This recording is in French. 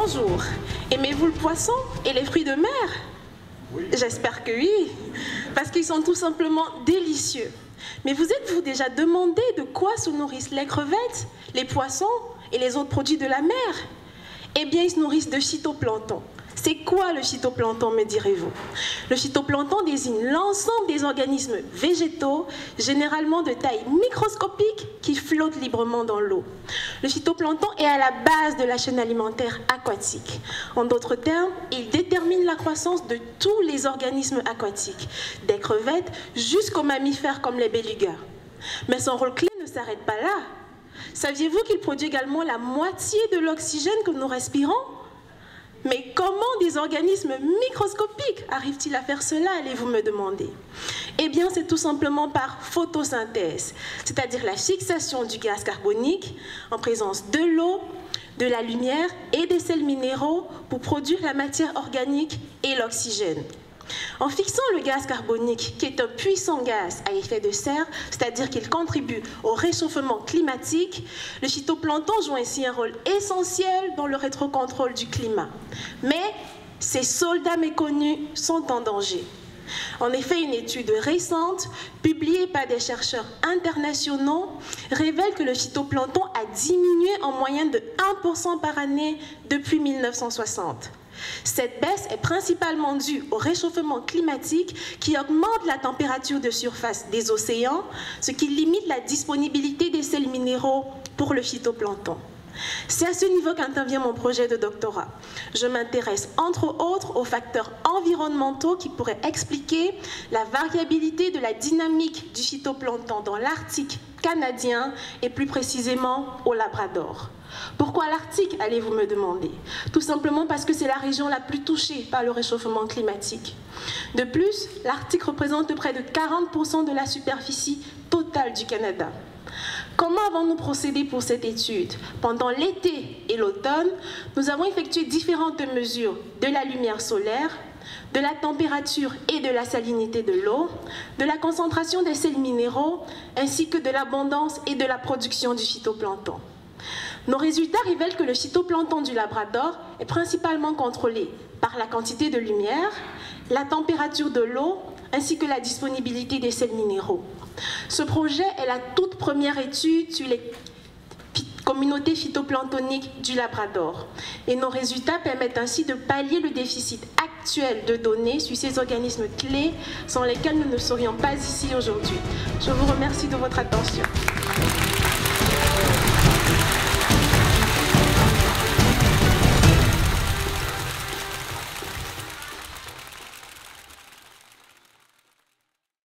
Bonjour. Aimez-vous le poisson et les fruits de mer? Oui. J'espère que oui, parce qu'ils sont tout simplement délicieux. Mais vous êtes-vous déjà demandé de quoi se nourrissent les crevettes, les poissons et les autres produits de la mer? Eh bien, ils se nourrissent de phytoplancton. C'est quoi le phytoplancton, me direz-vous? Le phytoplancton désigne l'ensemble des organismes végétaux, généralement de taille microscopique, qui flottent librement dans l'eau. Le phytoplancton est à la base de la chaîne alimentaire aquatique. En d'autres termes, il détermine la croissance de tous les organismes aquatiques, des crevettes jusqu'aux mammifères comme les bélugas. Mais son rôle clé ne s'arrête pas là. Saviez-vous qu'il produit également la moitié de l'oxygène que nous respirons? Mais comment des organismes microscopiques arrivent-ils à faire cela, allez-vous me demander? Eh bien, c'est tout simplement par photosynthèse, c'est-à-dire la fixation du gaz carbonique en présence de l'eau, de la lumière et des sels minéraux pour produire la matière organique et l'oxygène. En fixant le gaz carbonique, qui est un puissant gaz à effet de serre, c'est-à-dire qu'il contribue au réchauffement climatique, le phytoplancton joue ainsi un rôle essentiel dans le rétrocontrôle du climat. Mais ces soldats méconnus sont en danger. En effet, une étude récente, publiée par des chercheurs internationaux, révèle que le phytoplancton a diminué en moyenne de 1% par année depuis 1960. Cette baisse est principalement due au réchauffement climatique qui augmente la température de surface des océans, ce qui limite la disponibilité des sels minéraux pour le phytoplancton. C'est à ce niveau qu'intervient mon projet de doctorat. Je m'intéresse entre autres aux facteurs environnementaux qui pourraient expliquer la variabilité de la dynamique du phytoplancton dans l'Arctique canadien et plus précisément au Labrador. Pourquoi l'Arctique, allez-vous me demander? Tout simplement parce que c'est la région la plus touchée par le réchauffement climatique. De plus, l'Arctique représente près de 40% de la superficie totale du Canada. Comment avons-nous procédé pour cette étude? Pendant l'été et l'automne, nous avons effectué différentes mesures de la lumière solaire, de la température et de la salinité de l'eau, de la concentration des sels minéraux, ainsi que de l'abondance et de la production du phytoplancton. Nos résultats révèlent que le phytoplancton du Labrador est principalement contrôlé par la quantité de lumière, la température de l'eau, ainsi que la disponibilité des sels minéraux. Ce projet est la toute première étude sur les communautés phytoplanctoniques du Labrador. Et nos résultats permettent ainsi de pallier le déficit actuel de données sur ces organismes clés sans lesquels nous ne serions pas ici aujourd'hui. Je vous remercie de votre attention.